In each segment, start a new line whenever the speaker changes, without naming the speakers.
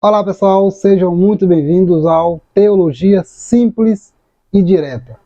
Olá pessoal, sejam muito bem-vindos ao Teologia Simples e Direta.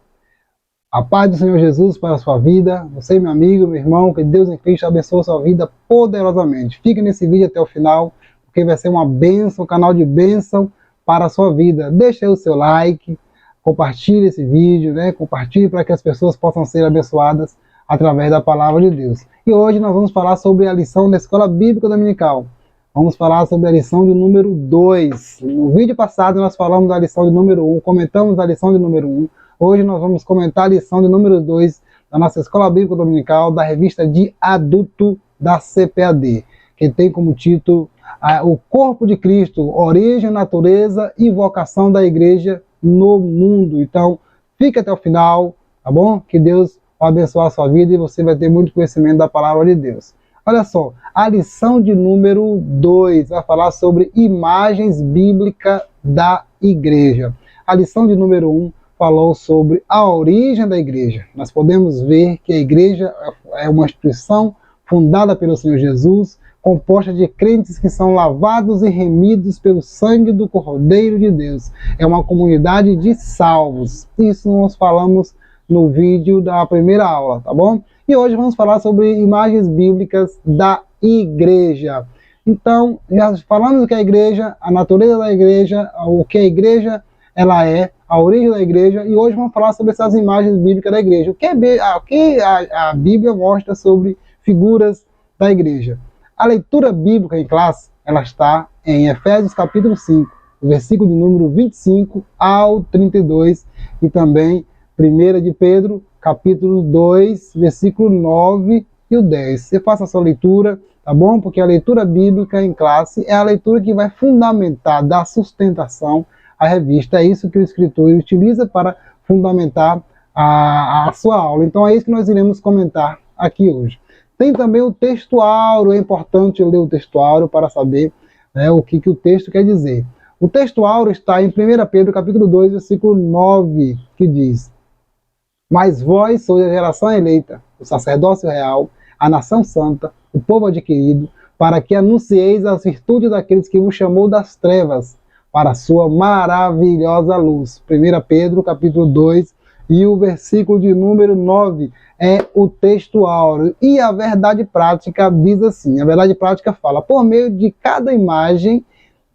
A paz do Senhor Jesus para a sua vida, você meu amigo, meu irmão, que Deus em Cristo abençoe a sua vida poderosamente. Fique nesse vídeo até o final, porque vai ser uma bênção, um canal de bênção para a sua vida. Deixe aí o seu like, compartilhe esse vídeo, compartilhe para que as pessoas possam ser abençoadas através da palavra de Deus. E hoje nós vamos falar sobre a lição da Escola Bíblica Dominical. Vamos falar sobre a lição de número 2. No vídeo passado nós falamos da lição de número 1, comentamos a lição de número 1. Hoje nós vamos comentar a lição de número 2 da nossa Escola Bíblica Dominical, da revista de adulto da CPAD, que tem como título O Corpo de Cristo, Origem, Natureza e Vocação da Igreja no Mundo. Então, fique até o final, tá bom? Que Deus vai abençoar a sua vida e você vai ter muito conhecimento da palavra de Deus. Olha só, a lição de número 2 vai falar sobre imagens bíblicas da igreja. A lição de número 1 falou sobre a origem da igreja. Nós podemos ver que a igreja é uma instituição fundada pelo Senhor Jesus, composta de crentes que são lavados e remidos pelo sangue do Cordeiro de Deus. É uma comunidade de salvos. Isso nós falamos no vídeo da primeira aula, tá bom? E hoje vamos falar sobre imagens bíblicas da igreja. Então, já falamos do que é a igreja, a natureza da igreja, o que a igreja ela é, a origem da igreja, e hoje vamos falar sobre essas imagens bíblicas da igreja. O que a Bíblia mostra sobre figuras da igreja. A leitura bíblica em classe, ela está em Efésios capítulo 5, versículo de número 25 ao 32, e também 1 de Pedro, capítulo 2, versículo 9 e o 10. Você faça a sua leitura, tá bom? Porque a leitura bíblica em classe é a leitura que vai fundamentar, dar sustentação à revista. É isso que o escritor utiliza para fundamentar a sua aula. Então é isso que nós iremos comentar aqui hoje. Tem também o textuário, é importante ler o textuário para saber o que o texto quer dizer. O textuário está em 1 Pedro, capítulo 2, versículo 9, que diz: Mas vós sois a geração eleita, o sacerdócio real, a nação santa, o povo adquirido, para que anuncieis as virtudes daqueles que vos chamou das trevas, para a sua maravilhosa luz. 1 Pedro, capítulo 2, e o versículo de número 9 é o textuário. E a verdade prática diz assim, a verdade prática fala, por meio de cada imagem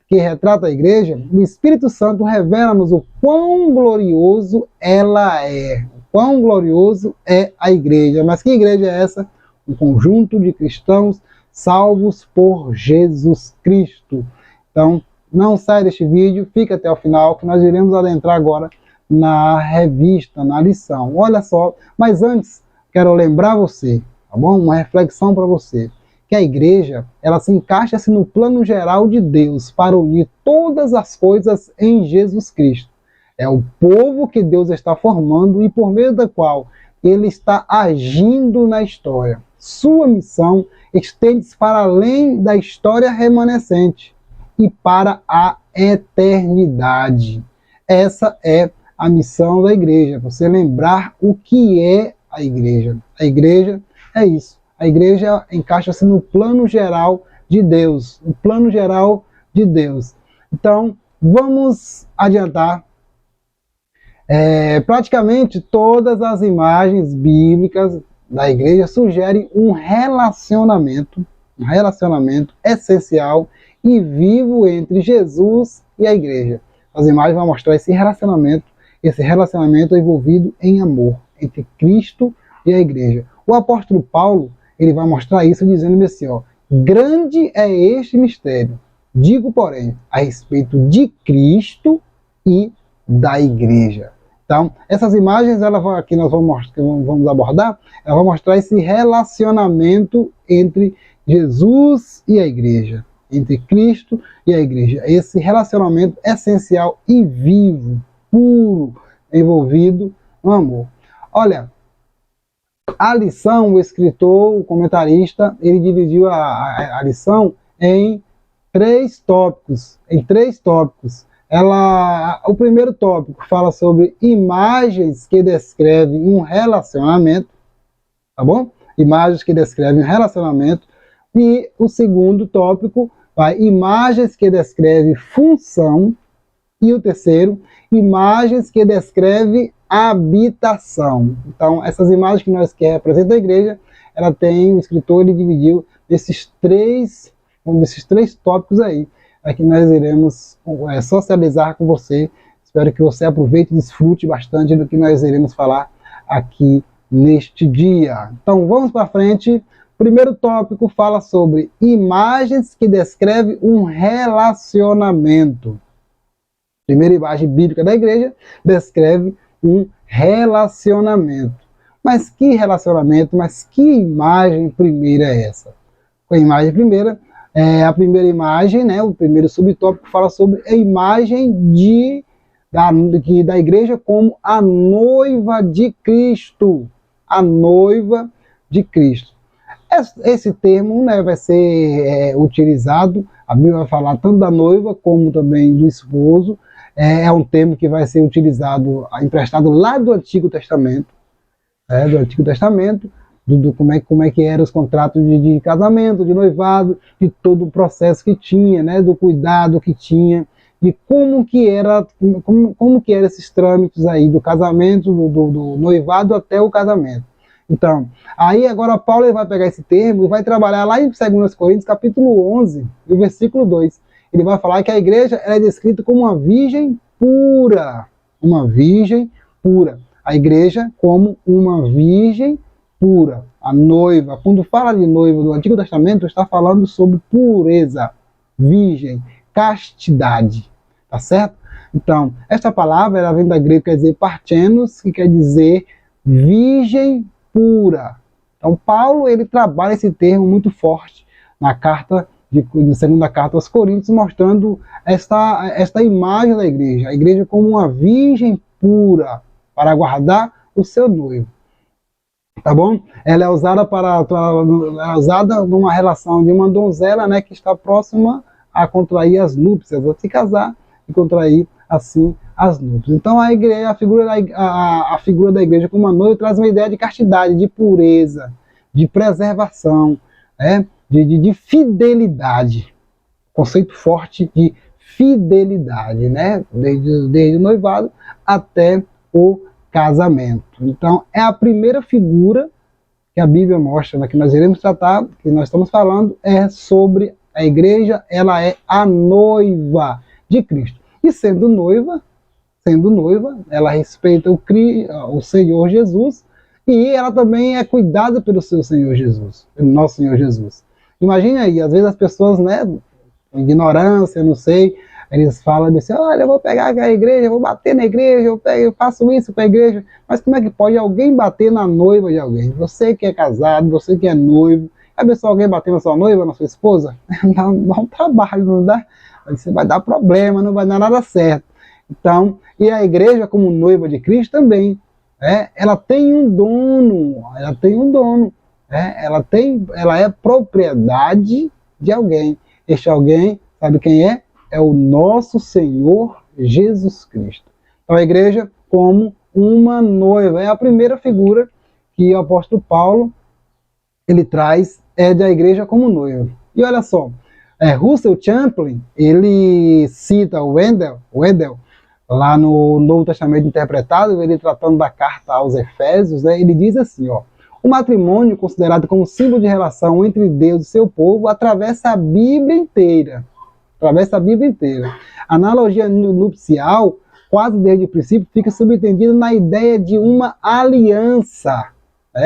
que retrata a igreja, o Espírito Santo revela-nos o quão glorioso ela é. Quão glorioso é a igreja. Mas que igreja é essa? Um conjunto de cristãos salvos por Jesus Cristo. Então, não sai deste vídeo, fica até o final, que nós iremos adentrar agora na revista, na lição. Olha só, mas antes, quero lembrar você, tá bom? Uma reflexão para você, que a igreja, ela se encaixa-se no plano geral de Deus para unir todas as coisas em Jesus Cristo. É o povo que Deus está formando e por meio da qual ele está agindo na história. Sua missão estende-se para além da história remanescente e para a eternidade. Essa é a missão da igreja, você lembrar o que é a igreja. A igreja é isso. A igreja encaixa-se no plano geral de Deus. O plano geral de Deus. Então, vamos adiantar. Praticamente todas as imagens bíblicas da igreja sugerem um relacionamento essencial e vivo entre Jesus e a igreja. As imagens vão mostrar esse relacionamento envolvido em amor entre Cristo e a igreja. O apóstolo Paulo, ele vai mostrar isso dizendo assim, grande é este mistério, digo porém, a respeito de Cristo e da igreja. Então, essas imagens que nós vamos abordar, ela vai mostrar esse relacionamento entre Jesus e a igreja, entre Cristo e a igreja. Esse relacionamento essencial e vivo, puro, envolvido no amor. Olha, a lição, o escritor, o comentarista, ele dividiu a lição em três tópicos. O primeiro tópico fala sobre imagens que descrevem um relacionamento, tá bom? Imagens que descrevem um relacionamento. E o segundo tópico vai imagens que descrevem função, e o terceiro, imagens que descrevem habitação. Então, essas imagens que nós quer representar a igreja, ela tem, o escritor ele dividiu nesses três tópicos aí, que nós iremos socializar com você. Espero que você aproveite e desfrute bastante do que nós iremos falar aqui neste dia. Então, vamos para frente. O primeiro tópico fala sobre imagens que descrevem um relacionamento. A primeira imagem bíblica da igreja descreve um relacionamento. Mas que relacionamento? Mas que imagem primeira é essa? A imagem primeira, a primeira imagem, né, o primeiro subtópico fala sobre a imagem da igreja como a noiva de Cristo. A noiva de Cristo. Esse termo, né, vai ser utilizado, a Bíblia vai falar tanto da noiva como também do esposo. É um termo que vai ser utilizado, emprestado lá do Antigo Testamento, como é que eram os contratos de casamento, de noivado, de todo o processo que tinha, né, do cuidado que tinha, de como que era esses trâmites aí do casamento, do noivado até o casamento. Então, aí agora Paulo vai pegar esse termo e vai trabalhar lá em 2 Coríntios, capítulo 11, no versículo 2. Ele vai falar que a igreja é descrita como uma virgem pura. Uma virgem pura. A igreja como uma virgem pura. A noiva. Quando fala de noiva do Antigo Testamento, está falando sobre pureza, virgem, castidade. Tá certo? Então, esta palavra ela vem da grego, quer dizer parthenos, que quer dizer virgem pura. Então, Paulo ele trabalha esse termo muito forte na segunda carta aos Coríntios, mostrando esta imagem da igreja, a igreja como uma virgem pura para guardar o seu noivo. Tá bom? Ela é usada numa relação de uma donzela, né, que está próxima a contrair as núpcias, a se casar e contrair assim as núpcias. Então a figura da igreja como uma noiva traz uma ideia de castidade, de pureza, de preservação, né? de fidelidade. Conceito forte de fidelidade, né? Desde o noivado até o casamento. Então é a primeira figura que a Bíblia mostra, né, que nós iremos tratar, que nós estamos falando, é sobre a igreja. Ela é a noiva de Cristo. E sendo noiva, ela respeita o Senhor Jesus, e ela também é cuidada pelo seu Senhor Jesus, pelo nosso Senhor Jesus. Imagina aí, às vezes as pessoas, né, ignorância, não sei, eles falam assim, olha, eu vou pegar a igreja, eu vou bater na igreja, eu faço isso para a igreja. Mas como é que pode alguém bater na noiva de alguém? Você que é casado, você que é noivo, a pessoa alguém bater na sua noiva, na sua esposa? Dá um trabalho, não dá? Você vai dar problema, não vai dar nada certo. Então, e a igreja como noiva de Cristo também, ela tem um dono, ela é propriedade de alguém. Este alguém, sabe quem é? É o nosso Senhor Jesus Cristo. Então a igreja como uma noiva, é a primeira figura que o apóstolo Paulo ele traz, da igreja como noiva. E olha só, Russell Champlin, ele cita o Wendell, lá no Novo Testamento interpretado, ele tratando da carta aos Efésios, né, ele diz assim, ó, o matrimônio, considerado como símbolo de relação entre Deus e seu povo, atravessa a Bíblia inteira. A analogia nupcial, quase desde o princípio, fica subentendida na ideia de uma aliança.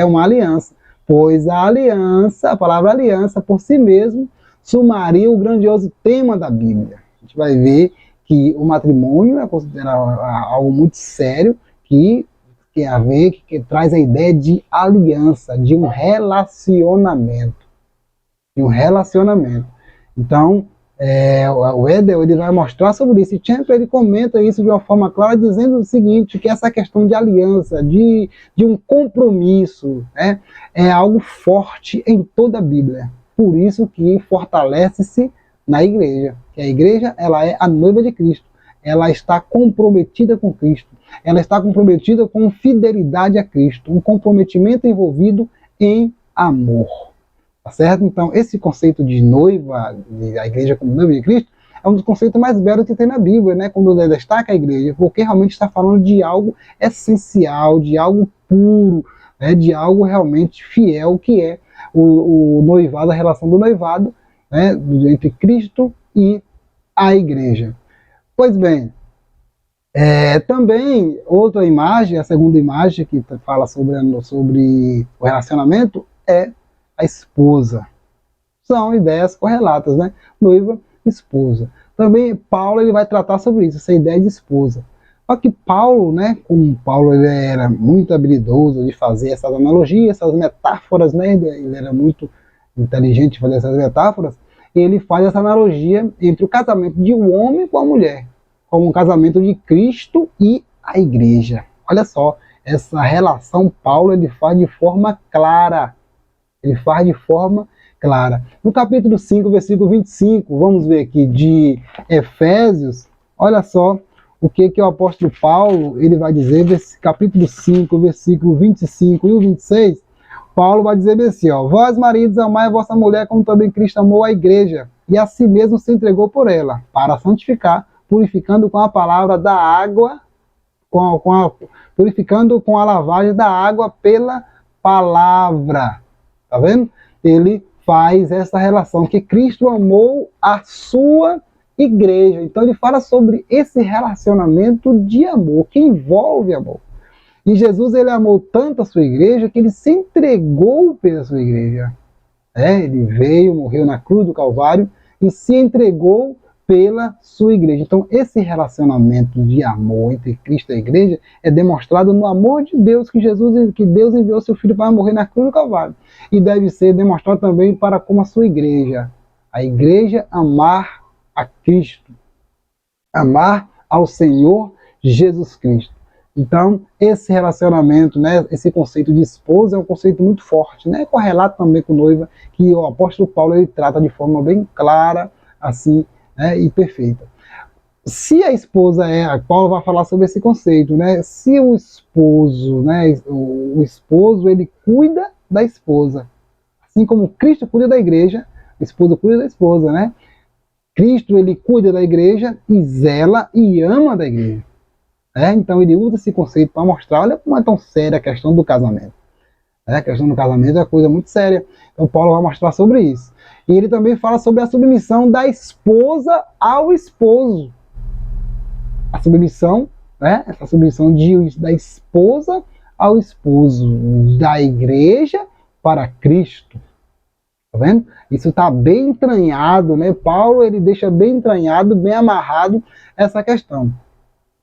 Uma aliança. Pois a palavra aliança, por si mesmo, sumaria o grandioso tema da Bíblia. A gente vai ver que o matrimônio é considerado algo muito sério, que tem a ver, que traz a ideia de aliança, de um relacionamento. Então, o Edel ele vai mostrar sobre isso, e Champion ele comenta isso de uma forma clara, dizendo o seguinte, que essa questão de aliança, de um compromisso, é algo forte em toda a Bíblia. Por isso que fortalece-se na igreja, que a igreja ela é a noiva de Cristo, ela está comprometida com Cristo, ela está comprometida com fidelidade a Cristo, um comprometimento envolvido em amor. tá certo? Então, esse conceito de noiva, a igreja como noiva de Cristo, é um dos conceitos mais belos que tem na Bíblia, né? Quando destaca a igreja, porque realmente está falando de algo essencial, de algo puro, né? De algo realmente fiel, que é o noivado, a relação do noivado, né? Entre Cristo e a igreja. Pois bem, também outra imagem, a segunda imagem que fala sobre o relacionamento é a esposa. São ideias correlatas, né? Noiva, esposa. Também Paulo ele vai tratar sobre isso, essa ideia de esposa. Só que Paulo, né, como Paulo ele era muito habilidoso de fazer essas analogias, essas metáforas, né, ele era muito inteligente de fazer essas metáforas, ele faz essa analogia entre o casamento de um homem com a mulher, como um casamento de Cristo e a igreja. Olha só, essa relação Paulo ele faz de forma clara. Ele faz de forma clara. No capítulo 5, versículo 25, vamos ver aqui, de Efésios, olha só o que o apóstolo Paulo ele vai dizer, capítulo 5, versículo 25 e o 26, Paulo vai dizer assim, ó, vós maridos amai a vossa mulher como também Cristo amou a igreja, e a si mesmo se entregou por ela, para santificar, purificando com a palavra da água, purificando com a lavagem da água pela palavra. Tá vendo? Ele faz essa relação, que Cristo amou a sua igreja. Então ele fala sobre esse relacionamento de amor, que envolve amor. E Jesus ele amou tanto a sua igreja que ele se entregou pela sua igreja. Ele veio, morreu na cruz do Calvário e se entregou pela sua igreja. Então esse relacionamento de amor entre Cristo e a igreja é demonstrado no amor de Deus, que Deus enviou seu Filho para morrer na cruz do Calvário. E deve ser demonstrado também para como a sua igreja. A igreja amar a Cristo. Amar ao Senhor Jesus Cristo. Então, esse relacionamento, né, esse conceito de esposa é um conceito muito forte, né, correlato também com noiva, que o apóstolo Paulo ele trata de forma bem clara, assim, né, e perfeita. Se a esposa Paulo vai falar sobre esse conceito, né, se o esposo, né, o esposo ele cuida da esposa, assim como Cristo cuida da igreja, o esposo cuida da esposa, né? Cristo ele cuida da igreja e zela e ama da igreja. Então ele usa esse conceito para mostrar, olha como é tão séria a questão do casamento. A questão do casamento é uma coisa muito séria. Então Paulo vai mostrar sobre isso. E ele também fala sobre a submissão da esposa ao esposo. A submissão, né? Essa submissão da esposa ao esposo, da igreja para Cristo. Tá vendo? Isso está bem entranhado, né? Paulo ele deixa bem entranhado, bem amarrado essa questão.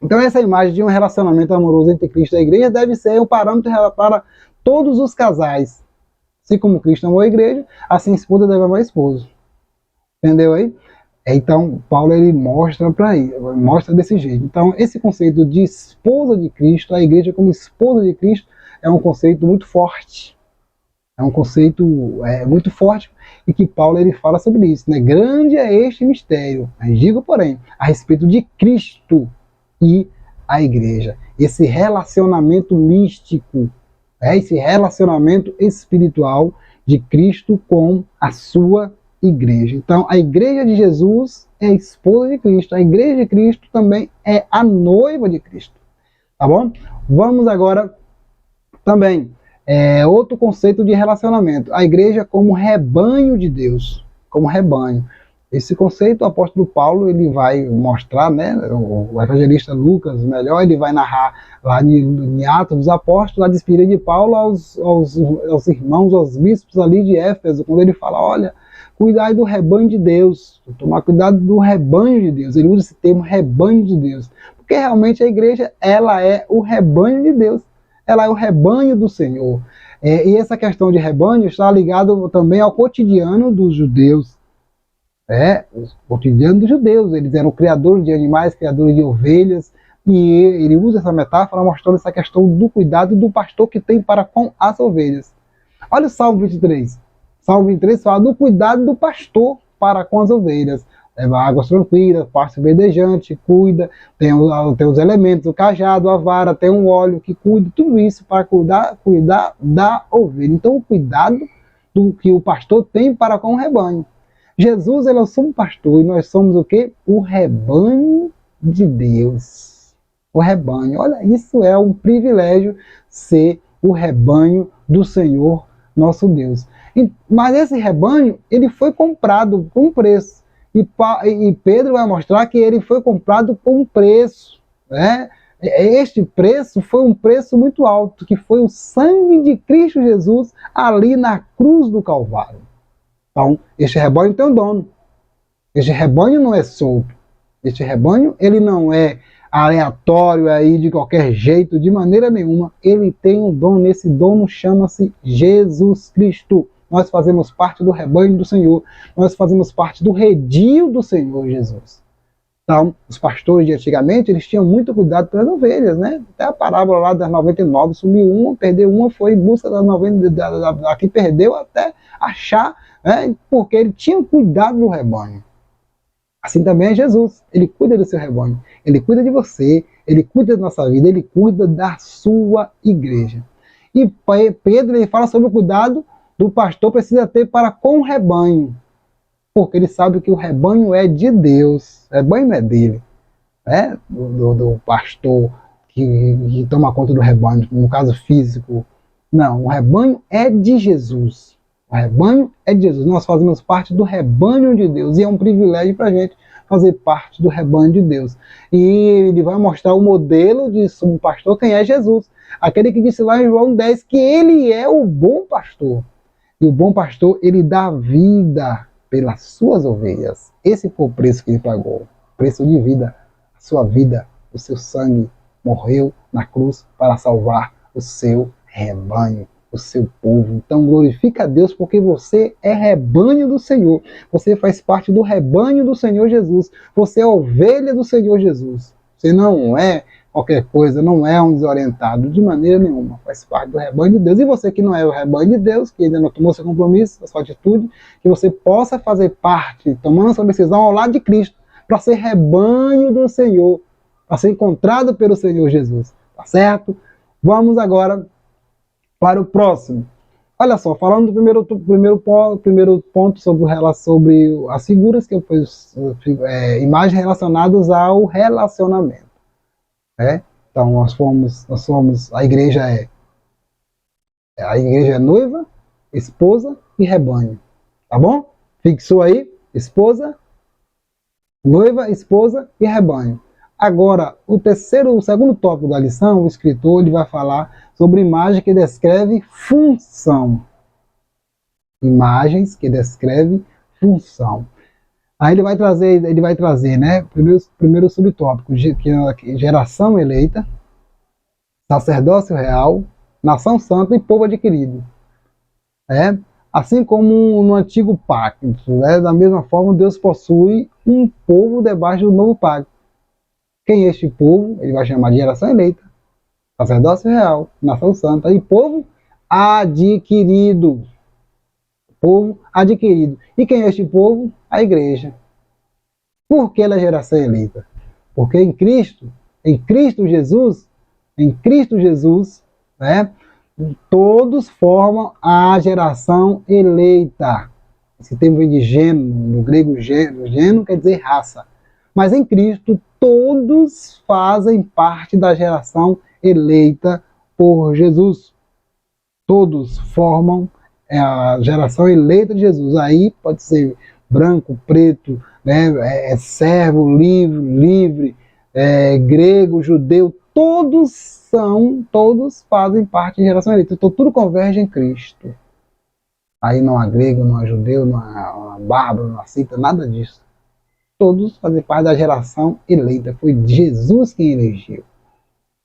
Então essa imagem de um relacionamento amoroso entre Cristo e a igreja deve ser um parâmetro para todos os casais. Assim como Cristo amou a igreja, assim a esposa deve amar o esposo. Entendeu aí? Então Paulo ele mostra desse jeito. Então esse conceito de esposa de Cristo, a igreja como esposa de Cristo, é um conceito muito forte. É um conceito muito forte e que Paulo ele fala sobre isso, né? Grande é este mistério, mas digo porém, a respeito de Cristo e a igreja. Esse relacionamento místico, esse relacionamento espiritual de Cristo com a sua igreja. Então, a igreja de Jesus é a esposa de Cristo. A igreja de Cristo também é a noiva de Cristo. Tá bom? Vamos agora também. Outro conceito de relacionamento. A igreja como rebanho de Deus. Como rebanho. Esse conceito o apóstolo Paulo ele vai mostrar, né, o evangelista Lucas, melhor, ele vai narrar lá em Atos dos Apóstolos, a despedida de Paulo aos irmãos, aos bispos ali de Éfeso, quando ele fala, olha, cuidai do rebanho de Deus, tomar cuidado do rebanho de Deus. Ele usa esse termo rebanho de Deus, porque realmente a igreja ela é o rebanho de Deus, ela é o rebanho do Senhor. E essa questão de rebanho está ligada também ao cotidiano dos judeus. O cotidiano dos judeus, eles eram criadores de animais, criadores de ovelhas, e ele usa essa metáfora mostrando essa questão do cuidado do pastor que tem para com as ovelhas. Olha o Salmo 23. Salmo 23 fala do cuidado do pastor para com as ovelhas. Leva águas tranquilas, pasto verdejante, cuida, tem os elementos, o cajado, a vara, tem um óleo que cuida, tudo isso para cuidar da ovelha. Então o cuidado que o pastor tem para com o rebanho. Jesus, ele é o sumo pastor, e nós somos o quê? O rebanho de Deus. O rebanho. Olha, isso é um privilégio, ser o rebanho do Senhor nosso Deus. Mas esse rebanho, ele foi comprado com preço. E Pedro vai mostrar que ele foi comprado com um preço, né? Este preço foi um preço muito alto, que foi o sangue de Cristo Jesus ali na cruz do Calvário. Então, este rebanho tem um dono. Este rebanho não é solto. Este rebanho, ele não é aleatório aí de qualquer jeito, de maneira nenhuma. Ele tem um dono. Esse dono chama-se Jesus Cristo. Nós fazemos parte do rebanho do Senhor. Nós fazemos parte do redil do Senhor Jesus. Então, os pastores de antigamente, eles tinham muito cuidado pelas ovelhas, né? Até a parábola lá das 99, sumiu uma, perdeu uma, foi em busca das 90, da que perdeu até achar, né? Porque ele tinha cuidado do rebanho. Assim também é Jesus, ele cuida do seu rebanho, ele cuida de você, ele cuida da nossa vida, ele cuida da sua igreja. E Pedro, ele fala sobre o cuidado do pastor precisa ter para com o rebanho, porque ele sabe que o rebanho é de Deus, o rebanho não é dele, né? Do pastor que toma conta do rebanho, no caso físico. Não, o rebanho é de Jesus. O rebanho é de Jesus. Nós fazemos parte do rebanho de Deus e é um privilégio para a gente fazer parte do rebanho de Deus. E ele vai mostrar o modelo de sumo pastor, quem é Jesus. Aquele que disse lá em João 10 que ele é o bom pastor. E o bom pastor, ele dá vida pelas suas ovelhas. Esse foi o preço que ele pagou. Preço de vida. A sua vida, o seu sangue morreu na cruz para salvar o seu rebanho, o seu povo. Então glorifica a Deus porque você é rebanho do Senhor. Você faz parte do rebanho do Senhor Jesus. Você é ovelha do Senhor Jesus. Você não é qualquer coisa, não é um desorientado de maneira nenhuma. Faz parte do rebanho de Deus. E você que não é o rebanho de Deus, que ainda não tomou seu compromisso, a sua atitude, que você possa fazer parte, tomando essa decisão ao lado de Cristo, para ser rebanho do Senhor, para ser encontrado pelo Senhor Jesus. Tá certo? Vamos agora para o próximo. Olha só, falando do primeiro ponto sobre as figuras que eu fiz, imagens relacionadas ao relacionamento. Então nós somos, a igreja é noiva, esposa e rebanho. Tá bom? Fixou aí? Esposa, noiva, esposa e rebanho. Agora, o segundo tópico da lição, o escritor ele vai falar sobre imagem que descreve função. Imagens que descrevem função. Aí ele vai trazer, né, primeiro subtópico, geração eleita, sacerdócio real, nação santa e povo adquirido. Assim como no antigo pacto, né, da mesma forma Deus possui um povo debaixo do novo pacto. Quem é este povo? Ele vai chamar de geração eleita, sacerdócio real, nação santa e povo adquirido. Povo adquirido. E quem é este povo? A igreja. Por que ela é geração eleita? Porque em Cristo Jesus, né, todos formam a geração eleita. Esse termo vem de gênero, no grego gênero quer dizer raça. Mas em Cristo todos fazem parte da geração eleita por Jesus. Todos formam a geração eleita de Jesus. Aí pode ser branco, preto, né, servo, livre, grego, judeu, todos fazem parte da geração eleita. Então tudo converge em Cristo. Aí não há grego, não há judeu, não há bárbaro, não há cita, nada disso. Todos fazem parte da geração eleita. Foi Jesus quem elegeu.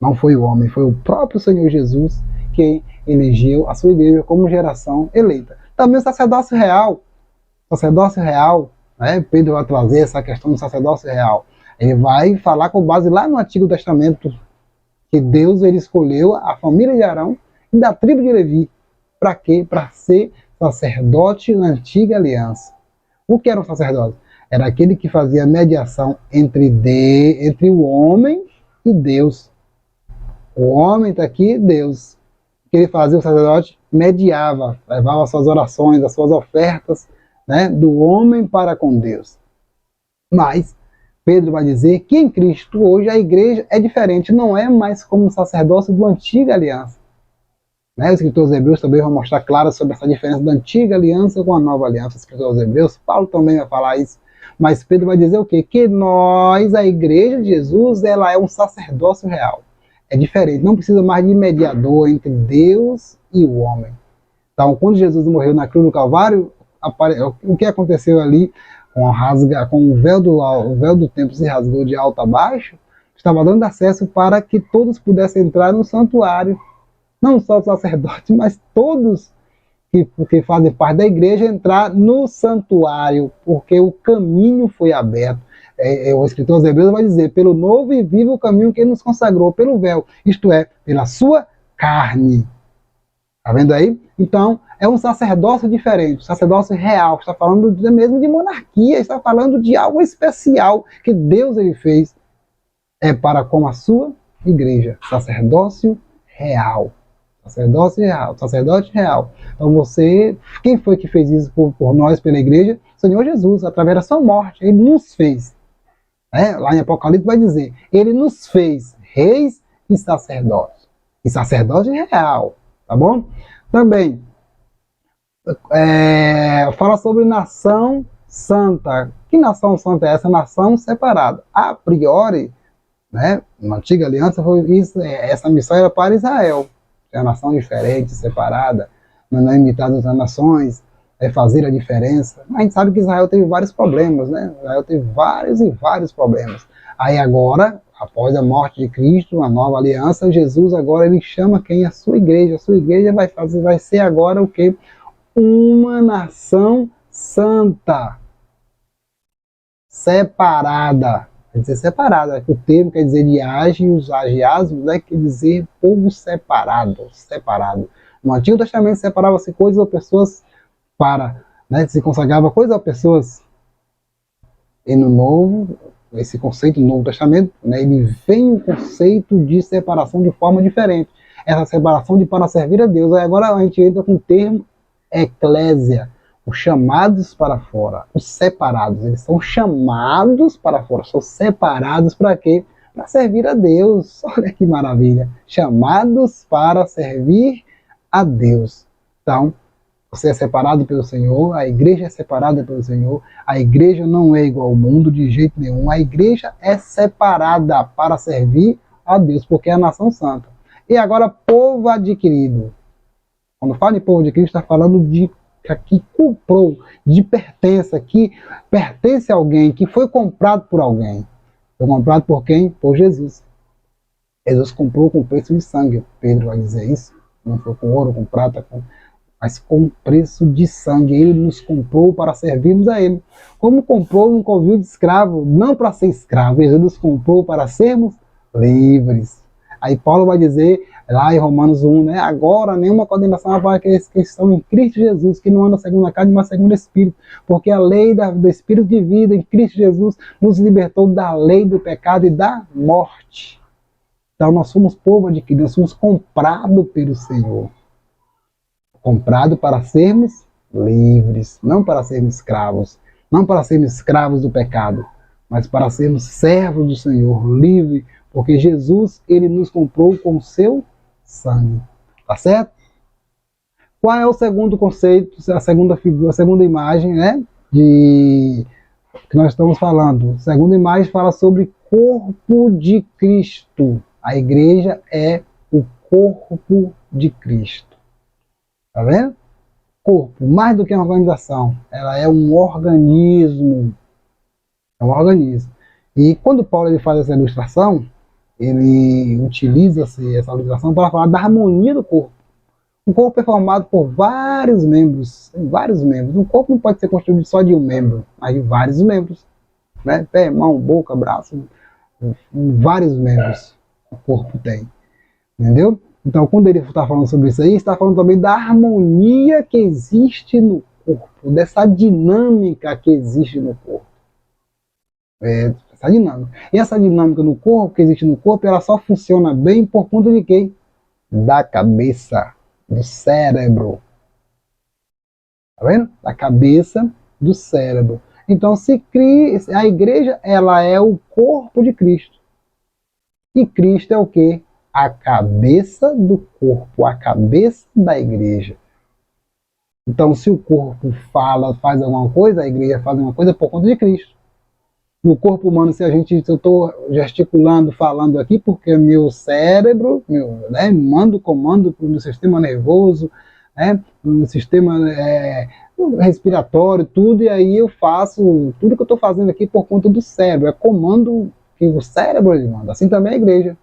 Não foi o homem, foi o próprio Senhor Jesus quem elegeu a sua igreja como geração eleita. Também o sacerdócio real. Né? Pedro vai trazer essa questão do sacerdócio real. Ele vai falar com base lá no Antigo Testamento que Deus ele escolheu a família de Arão e da tribo de Levi. Para quê? Para ser sacerdote na antiga aliança. O que era um sacerdote? Era aquele que fazia mediação entre o homem e Deus. O homem está aqui, Deus. que ele fazia, o sacerdote mediava, levava as suas orações, as suas ofertas, né, do homem para com Deus. Mas Pedro vai dizer que em Cristo hoje a igreja é diferente, não é mais como o sacerdócio da antiga aliança. Né? Os escritores hebreus também vão mostrar claro sobre essa diferença da antiga aliança com a nova aliança. Os escritores hebreus, Paulo também vai falar isso. Mas Pedro vai dizer o quê? Que nós, a igreja de Jesus, ela é um sacerdócio real. É diferente, não precisa mais de mediador entre Deus e o homem. Então, quando Jesus morreu na cruz do Calvário, o que aconteceu ali com o véu do templo se rasgou de alto a baixo, estava dando acesso para que todos pudessem entrar no santuário. Não só os sacerdotes, mas todos que fazem parte da igreja entrar no santuário, porque o caminho foi aberto. O escritor aos Hebreus vai dizer, pelo novo e vivo caminho que ele nos consagrou, pelo véu, isto é, pela sua carne. Está vendo aí? Então, é um sacerdócio diferente, um sacerdócio real, está falando mesmo de monarquia, está falando de algo especial que Deus ele fez para com a sua igreja, sacerdócio real. Sacerdócio real, sacerdote real. Então quem foi que fez isso por nós, pela igreja? O Senhor Jesus, através da sua morte, ele nos fez. Lá em Apocalipse vai dizer, ele nos fez reis e sacerdotes. E sacerdote real, tá bom? Também, fala sobre nação santa. Que nação santa é essa? Nação separada. A priori, né, na antiga aliança, essa missão era para Israel. É uma nação diferente, separada, não é imitar outras nações, fazer a diferença. Mas a gente sabe que Israel teve vários problemas, né? Israel teve vários e vários problemas. Aí agora, após a morte de Cristo, a nova aliança, Jesus agora ele chama quem? A sua igreja. A sua igreja vai ser agora o quê? Uma nação santa, separada. Quer dizer separada, o termo quer dizer diage, os agiasmos, né, quer dizer povo separado. No Antigo Testamento separava-se coisas ou pessoas se consagrava coisas ou pessoas. E no Novo, esse conceito do Novo Testamento, né, ele vem um conceito de separação de forma diferente. Essa separação de para servir a Deus. Aí agora a gente entra com o termo eclésia. Os chamados para fora, os separados, eles são chamados para fora, são separados para quê? Para servir a Deus. Olha que maravilha, chamados para servir a Deus. Então, você é separado pelo Senhor, a igreja é separada pelo Senhor, a igreja não é igual ao mundo de jeito nenhum, a igreja é separada para servir a Deus, porque é a nação santa. E agora, povo adquirido. Quando fala em povo adquirido, está falando de que comprou, que pertence a alguém, que foi comprado por alguém. Foi comprado por quem? Por Jesus. Jesus comprou com preço de sangue. Pedro vai dizer isso. Não foi com ouro, com prata, mas com preço de sangue. Ele nos comprou para servirmos a ele. Como comprou um covil de escravo, não para ser escravo, ele nos comprou para sermos livres. Aí Paulo vai dizer, lá em Romanos 1, né, agora nenhuma condenação há para aqueles que estão em Cristo Jesus, que não andam segundo a carne, mas segundo o Espírito, porque a lei do Espírito de vida em Cristo Jesus nos libertou da lei do pecado e da morte. Então nós somos povo adquirido, nós somos comprados pelo Senhor. Comprado para sermos livres, não para sermos escravos, não para sermos escravos do pecado, mas para sermos servos do Senhor, livre, porque Jesus, ele nos comprou com o seu sangue. Tá certo? Qual é o segundo conceito, a segunda figura, a segunda imagem, né, que nós estamos falando? A segunda imagem fala sobre corpo de Cristo. A igreja é o corpo de Cristo. Tá vendo? Corpo, mais do que uma organização, ela é um organismo. É um organismo. E quando Paulo ele faz essa ilustração, ele utiliza essa ilustração para falar da harmonia do corpo. O corpo é formado por vários membros. Um corpo não pode ser construído só de um membro, mas de vários membros. Né? Pé, mão, boca, braço, vários membros o corpo tem. Entendeu? Então, quando ele está falando sobre isso aí, está falando também da harmonia que existe no corpo, dessa dinâmica que existe no corpo. Essa dinâmica. E essa dinâmica no corpo, que existe no corpo, ela só funciona bem por conta de quem? Da cabeça. do cérebro. Tá vendo? Da cabeça do cérebro. Então, a igreja, ela é o corpo de Cristo. E Cristo é o quê? A cabeça do corpo, a cabeça da igreja. Então, se o corpo faz alguma coisa, a igreja faz alguma coisa por conta de Cristo. No corpo humano, se eu estou gesticulando, falando aqui, porque meu cérebro, manda o comando para o meu sistema nervoso, no meu sistema respiratório, tudo, e aí eu faço tudo que eu estou fazendo aqui por conta do cérebro. É comando que o cérebro ele manda. Assim também a igreja.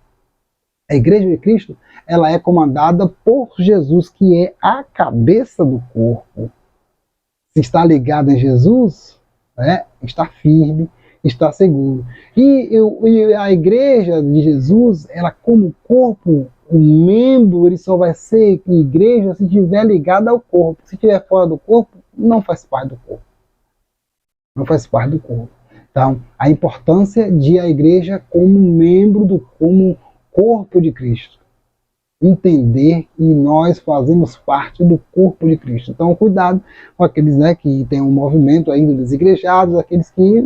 A igreja de Cristo, ela é comandada por Jesus, que é a cabeça do corpo. Se está ligado em Jesus, está firme, está seguro. E a igreja de Jesus, ela como corpo, o membro, ele só vai ser igreja se estiver ligado ao corpo. Se estiver fora do corpo, não faz parte do corpo. Não faz parte do corpo. Então, a importância de a igreja como membro, como corpo de Cristo. Entender que nós fazemos parte do corpo de Cristo. Então, cuidado com aqueles que têm um movimento aí dos desigrejados, aqueles que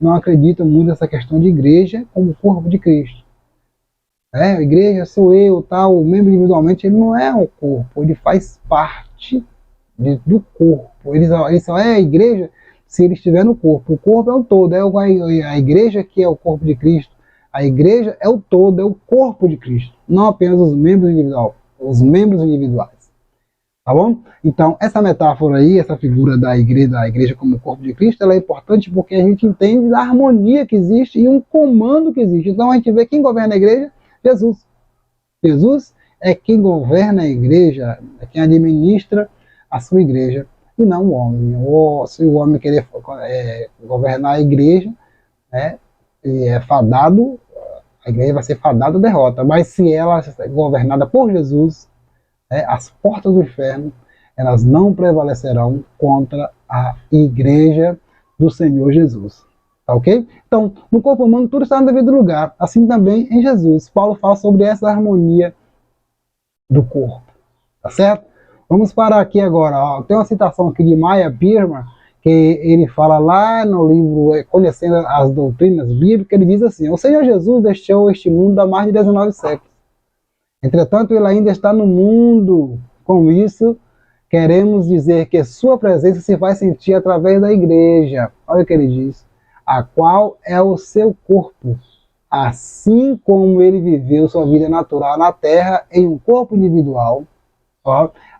não acreditam muito nessa questão de igreja como corpo de Cristo. A igreja sou eu, tal, o membro individualmente, ele não é um corpo, ele faz parte do corpo. Ele só é a igreja se ele estiver no corpo. O corpo é o todo, é a igreja que é o corpo de Cristo. A igreja é o todo, é o corpo de Cristo, não apenas os membros individuais. Tá bom? Então, essa metáfora aí, essa figura da igreja como corpo de Cristo, ela é importante porque a gente entende a harmonia que existe e um comando que existe. Então, a gente vê quem governa a igreja? Jesus. Jesus é quem governa a igreja, é quem administra a sua igreja, e não o homem. Ou se o homem querer governar a igreja, e é fadado, a igreja vai ser fadada à derrota. Mas se ela é governada por Jesus, as portas do inferno, elas não prevalecerão contra a igreja do Senhor Jesus. Tá ok? Então, no corpo humano, tudo está no devido lugar. Assim também em Jesus. Paulo fala sobre essa harmonia do corpo. Tá certo? Vamos parar aqui agora. Tem uma citação aqui de Maya Birman, que ele fala lá no livro Conhecendo as Doutrinas Bíblicas, ele diz assim: o Senhor Jesus deixou este mundo há mais de 19 séculos. Entretanto, ele ainda está no mundo. Com isso, queremos dizer que sua presença se faz sentir através da igreja. Olha o que ele diz. A qual é o seu corpo. Assim como ele viveu sua vida natural na terra em um corpo individual,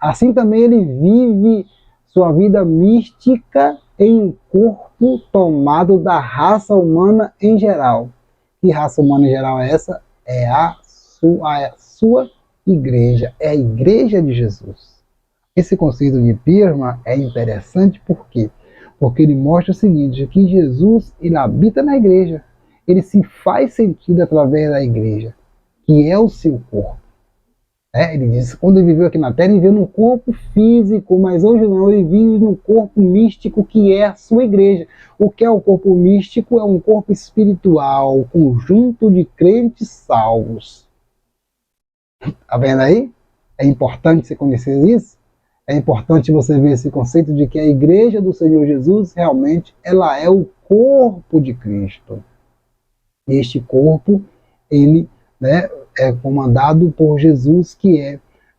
assim também ele vive sua vida mística em um corpo tomado da raça humana em geral. Que raça humana em geral é essa? É a sua igreja, é a igreja de Jesus. Esse conceito de Birman é interessante por quê? Porque ele mostra o seguinte, que Jesus ele habita na igreja, ele se faz sentido através da igreja, que é o seu corpo. Ele diz que quando ele viveu aqui na Terra, ele viveu num corpo físico, mas hoje não, ele vive num corpo místico que é a sua igreja. O que é o corpo místico? É um corpo espiritual, conjunto de crentes salvos. Tá vendo aí? É importante você conhecer isso. É importante você ver esse conceito de que a igreja do Senhor Jesus, realmente, ela é o corpo de Cristo. E este corpo, ele é comandado por Jesus, que é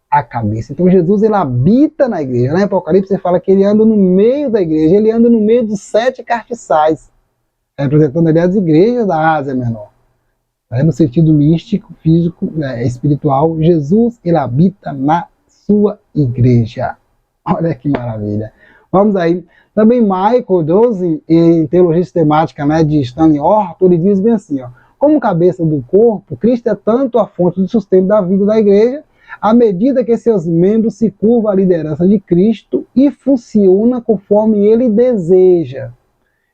a cabeça. Então Jesus ele habita na igreja. Lá em Apocalipse você fala que ele anda no meio da igreja, ele anda no meio dos 7 castiçais, representando ali as igrejas da Ásia Menor. No sentido místico, físico, espiritual, Jesus ele habita na sua igreja. Olha que maravilha. Vamos aí. Também Michael Dawson, em Teologia Sistemática de Stanley Orton, ele diz bem assim, como cabeça do corpo, Cristo é tanto a fonte de sustento da vida da igreja, à medida que seus membros se curvam à liderança de Cristo e funcionam conforme ele deseja.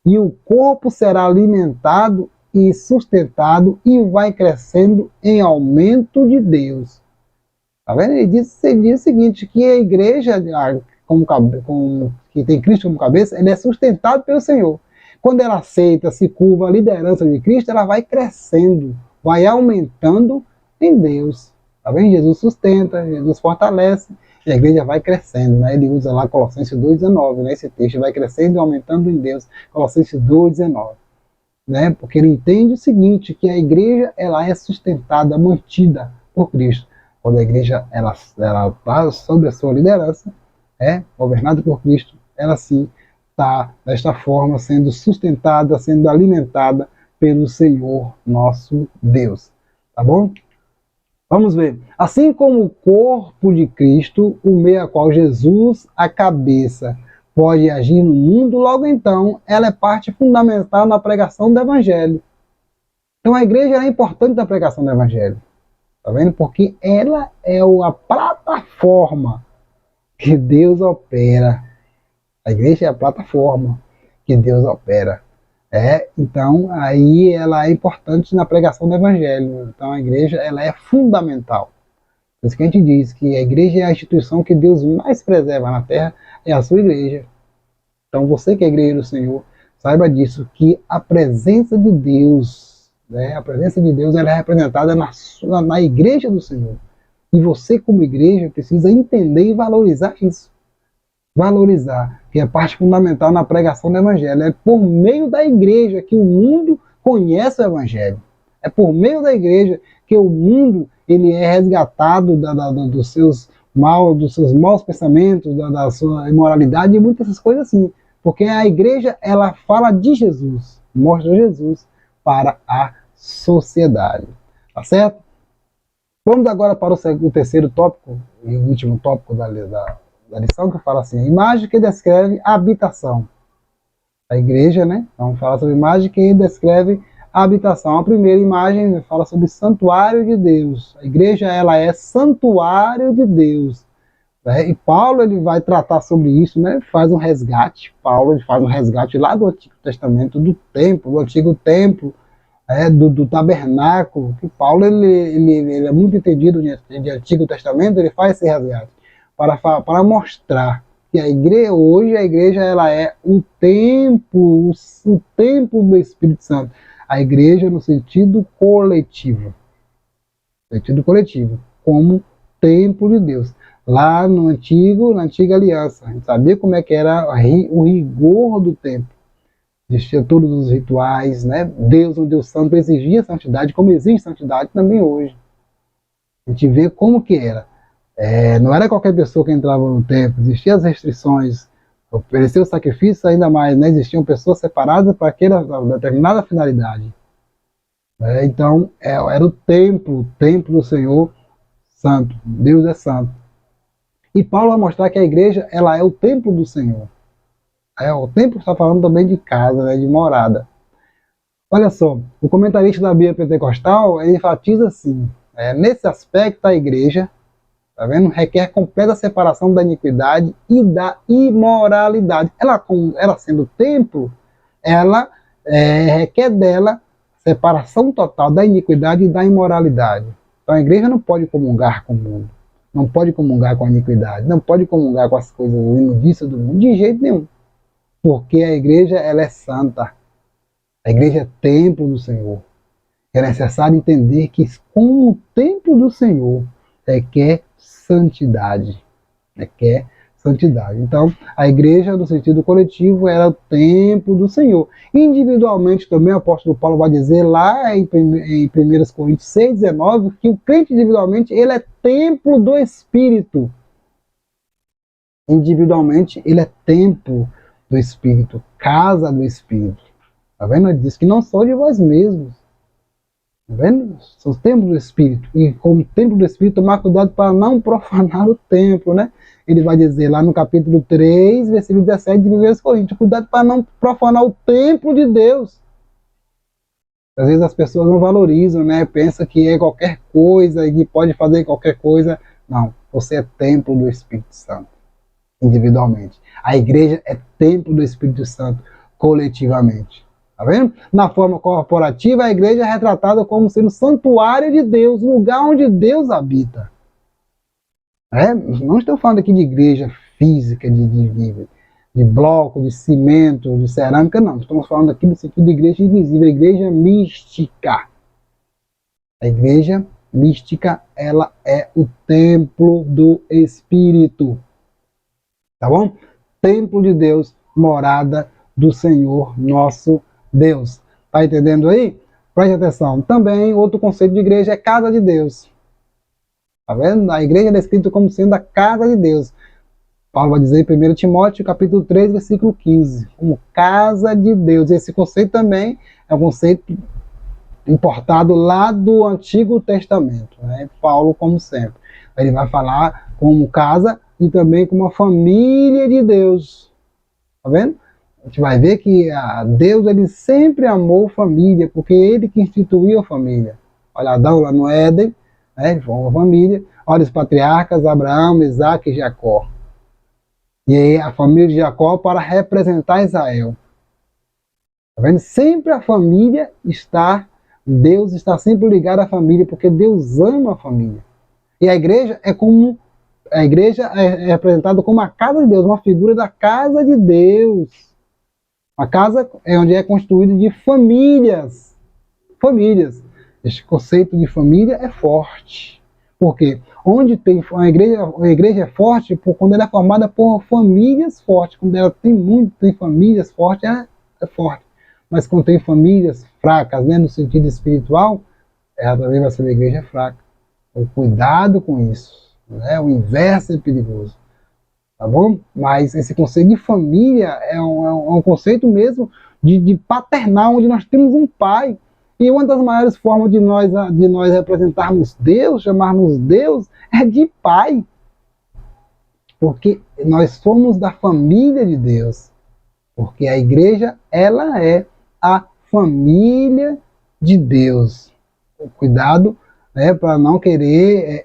E o corpo será alimentado e sustentado e vai crescendo em aumento de Deus. Tá vendo? Ele diz o seguinte, que a igreja, que tem Cristo como cabeça, ele é sustentado pelo Senhor. Quando ela aceita, se curva a liderança de Cristo, ela vai crescendo, vai aumentando em Deus. Tá vendo? Jesus sustenta, Jesus fortalece, E a igreja vai crescendo, né? Ele usa lá Colossenses 2,19, né? Esse texto vai crescendo e aumentando em Deus, Colossenses 2,19. Né? Porque ele entende o seguinte, que a igreja ela é sustentada, mantida por Cristo. Quando a igreja ela está sob a sua liderança, governada por Cristo, ela sim está desta forma sendo sustentada, sendo alimentada pelo Senhor nosso Deus. Tá bom? Vamos ver. Assim como o corpo de Cristo, o meio a qual Jesus, a cabeça, pode agir no mundo, logo então ela é parte fundamental na pregação do Evangelho. Então a igreja é importante na pregação do Evangelho. Tá vendo? Porque ela é a plataforma que Deus opera. A igreja é a plataforma que Deus opera. Então aí ela é importante na pregação do Evangelho. Então a igreja ela é fundamental. Por isso que a gente diz que a igreja é a instituição que Deus mais preserva na terra, é a sua igreja. Então você que é igreja do Senhor, saiba disso, que a presença de Deus, a presença de Deus ela é representada na igreja do Senhor. E você como igreja precisa entender e valorizar isso. Valorizar, que é parte fundamental na pregação do Evangelho. É por meio da igreja que o mundo conhece o Evangelho. É por meio da igreja que o mundo ele é resgatado dos seus maus pensamentos, da sua imoralidade e muitas dessas coisas assim. Porque a igreja ela fala de Jesus, mostra Jesus para a sociedade. Tá certo? Vamos agora para o terceiro tópico e o último tópico da lição, que fala assim, imagem que descreve a habitação. A igreja, né? Vamos falar sobre imagem que descreve a habitação. A primeira imagem fala sobre santuário de Deus. A igreja, ela é santuário de Deus. E Paulo, ele vai tratar sobre isso, né? Faz um resgate. Paulo, ele faz um resgate lá do Antigo Testamento, do templo, do Antigo Templo, do tabernáculo. Que Paulo, ele é muito entendido de Antigo Testamento, ele faz esse resgate para mostrar que a igreja, hoje a igreja ela é o templo do Espírito Santo. A igreja no sentido coletivo. Como templo de Deus. Lá na antiga aliança, a gente sabia como é que era o rigor do templo. Existiam todos os rituais, né? Deus, um Deus santo, exigia santidade, como existe santidade também hoje. A gente vê como que era. Não era qualquer pessoa que entrava no templo, existiam as restrições, oferecer o sacrifício ainda mais, né? Existiam pessoas separadas para aquela determinada finalidade. Então, era o templo do Senhor santo, Deus é santo. E Paulo vai mostrar que a igreja ela é o templo do Senhor. O templo está falando também de casa, né? De morada. Olha só, o comentarista da Bíblia Pentecostal ele enfatiza assim, nesse aspecto a igreja, tá vendo? Requer completa separação da iniquidade e da imoralidade. Ela sendo templo, ela requer dela separação total da iniquidade e da imoralidade. Então a igreja não pode comungar com o mundo, não pode comungar com a iniquidade, não pode comungar com as coisas imundícias do mundo, de jeito nenhum. Porque a igreja ela é santa. A igreja é templo do Senhor. É necessário entender que como o templo do Senhor requer santidade. Então, a igreja, no sentido coletivo, era o templo do Senhor. Individualmente, também, o apóstolo Paulo vai dizer lá em 1 Coríntios 6,19, que o crente individualmente, ele é templo do Espírito. Individualmente, ele é templo do Espírito, casa do Espírito. Tá vendo? Ele diz que não sou de vós mesmos. Tá vendo? São os templos do Espírito. E como templo do Espírito, tomar cuidado para não profanar o templo, né? Ele vai dizer lá no capítulo 3, versículo 17 de 1 Coríntios, cuidado para não profanar o templo de Deus. Às vezes as pessoas não valorizam, né? Pensa que é qualquer coisa e que pode fazer qualquer coisa. Não, você é templo do Espírito Santo, individualmente. A igreja é templo do Espírito Santo, coletivamente. Tá vendo? Na forma corporativa, a igreja é retratada como sendo santuário de Deus, lugar onde Deus habita. Não estou falando aqui de igreja física, de bloco, de cimento, de cerâmica, não. Estamos falando aqui do sentido de igreja invisível, a igreja mística. A igreja mística, ela é o templo do Espírito. Tá bom? Templo de Deus, morada do Senhor nosso Deus. Tá entendendo aí? Preste atenção. Também, outro conceito de igreja é casa de Deus. Tá vendo? A igreja é descrita como sendo a casa de Deus. Paulo vai dizer em 1 Timóteo, capítulo 3, versículo 15, como casa de Deus. Esse conceito também é um conceito importado lá do Antigo Testamento, né? Paulo, como sempre, ele vai falar como casa e também como a família de Deus. Tá vendo? A gente vai ver que Deus, ele sempre amou família, porque ele que instituiu a família. Olha Adão lá no Éden, né? Ele formou uma família. Olha os patriarcas, Abraão, Isaac e Jacó. E aí a família de Jacó para representar Israel. Tá vendo? Sempre a família Deus está sempre ligado à família, porque Deus ama a família. E a igreja é representada como a casa de Deus, uma figura da casa de Deus. A casa é onde é constituída de famílias. Famílias. Este conceito de família é forte. Porque onde tem a igreja é forte quando ela é formada por famílias fortes. Quando ela tem famílias fortes, é forte. Mas quando tem famílias fracas, né, no sentido espiritual, ela também vai ser uma igreja fraca. Então, cuidado com isso. Né? O inverso é perigoso. Tá bom? Mas esse conceito de família é um conceito mesmo de paternal, onde nós temos um pai. E uma das maiores formas de nós representarmos Deus, chamarmos Deus, é de pai. Porque nós somos da família de Deus. Porque a igreja, ela é a família de Deus. Cuidado, né, para não querer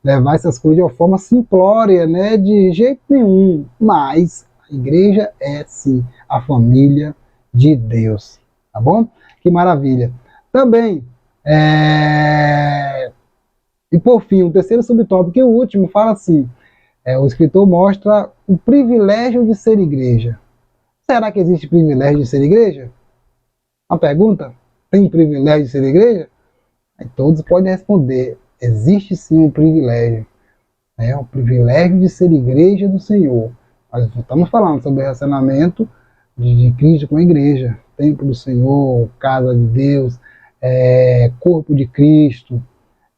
levar essas coisas de uma forma simplória, né, de jeito nenhum. Mas a igreja é, sim, a família de Deus. Tá bom? Que maravilha. Também, e por fim, o terceiro subtópico e o último fala assim, o escritor mostra o privilégio de ser igreja. Será que existe privilégio de ser igreja? Uma pergunta? Tem privilégio de ser igreja? Aí todos podem responder, existe sim um privilégio. O privilégio de ser igreja do Senhor. Nós estamos falando sobre o relacionamento de Cristo com a igreja, templo do Senhor, casa de Deus, corpo de Cristo,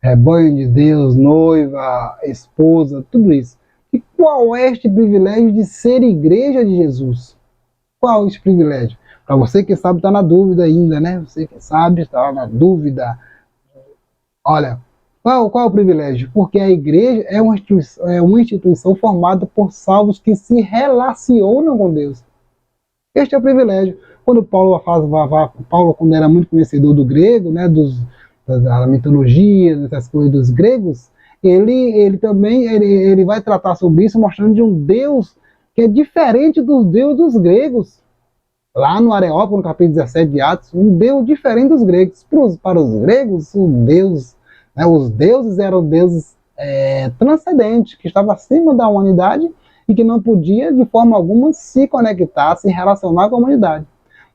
rebanho de Deus, noiva, esposa, tudo isso. E qual é este privilégio de ser igreja de Jesus? Qual é este privilégio? Para você que sabe, está na dúvida ainda, né? Você que sabe, está na dúvida. Olha, qual é o privilégio? Porque a igreja é uma instituição formada por salvos que se relacionam com Deus. Este é o privilégio. Quando Paulo quando era muito conhecedor do grego, né, da mitologia, dessas coisas dos gregos, ele também vai tratar sobre isso, mostrando de um Deus que é diferente dos deuses gregos. Lá no Areópago, no capítulo 17 de Atos, um Deus diferente dos gregos. Para os gregos, os deuses eram deuses transcendentes, que estavam acima da humanidade e que não podia, de forma alguma, se conectar, se relacionar com a humanidade.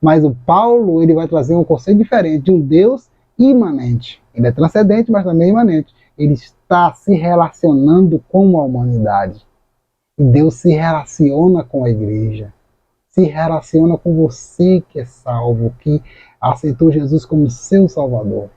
Mas o Paulo, ele vai trazer um conceito diferente, de um Deus imanente. Ele é transcendente, mas também imanente. Ele está se relacionando com a humanidade. E Deus se relaciona com a igreja. Se relaciona com você que é salvo, que aceitou Jesus como seu Salvador.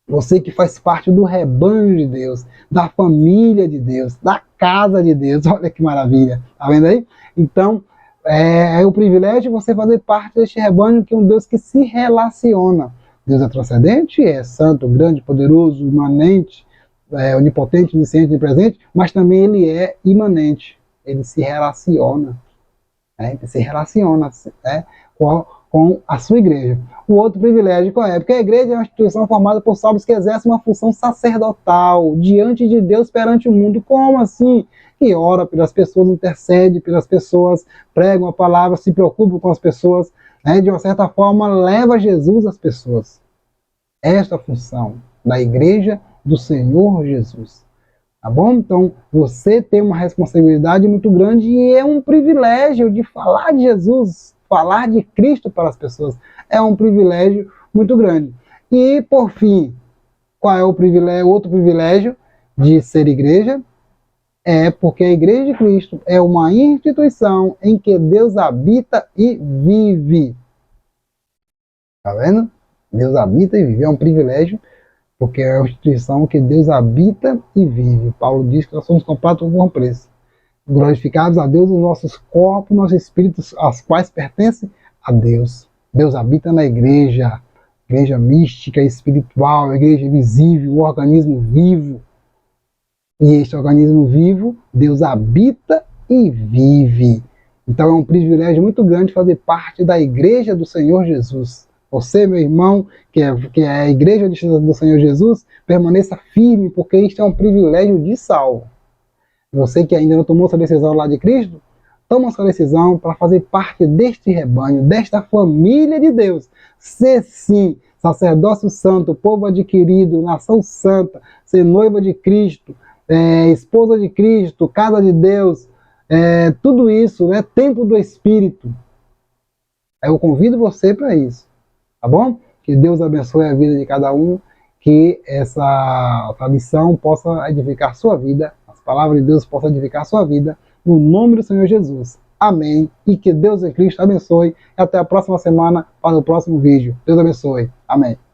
Você que faz parte do rebanho de Deus, da família de Deus, da casa de Deus. Olha que maravilha. Tá vendo aí? Então, é o privilégio de você fazer parte deste rebanho, que é um Deus que se relaciona. Deus é transcendente, é santo, grande, poderoso, imanente, onipotente, onisciente, onipresente, mas também ele é imanente. Ele se relaciona. Ele se relaciona com a sua igreja. O outro privilégio qual é? Porque a igreja é uma instituição formada por salvos que exercem uma função sacerdotal diante de Deus perante o mundo. Como assim? Que ora pelas pessoas, intercede pelas pessoas, prega a palavra, se preocupa com as pessoas, de uma certa forma leva Jesus às pessoas. Esta é a função da igreja do Senhor Jesus. Tá bom? Então, você tem uma responsabilidade muito grande e é um privilégio de falar de Jesus, falar de Cristo para as pessoas. É um privilégio muito grande. E, por fim, Qual é o privilégio, outro privilégio de ser igreja? É porque a Igreja de Cristo é uma instituição em que Deus habita e vive. Tá vendo? Deus habita e vive. É um privilégio, porque é uma instituição que Deus habita e vive. Paulo diz que nós somos comprados por bom preço. Glorificados a Deus os nossos corpos, nossos espíritos, aos quais pertencem a Deus. Deus habita na igreja mística, espiritual, igreja visível, um organismo vivo. E este organismo vivo, Deus habita e vive. Então é um privilégio muito grande fazer parte da igreja do Senhor Jesus. Você, meu irmão, que é a igreja do Senhor Jesus, permaneça firme, porque isto é um privilégio de salvo. Você que ainda não tomou sua decisão lá de Cristo, toma sua decisão para fazer parte deste rebanho, desta família de Deus. Ser sim, sacerdócio santo, povo adquirido, nação santa, ser noiva de Cristo, esposa de Cristo, casa de Deus, tudo isso, né? Templo do Espírito. Eu convido você para isso, tá bom? Que Deus abençoe a vida de cada um, que essa missão possa edificar sua vida, as palavras de Deus possam edificar sua vida, no nome do Senhor Jesus. Amém. E que Deus em Cristo abençoe. E até a próxima semana para o próximo vídeo. Deus abençoe. Amém.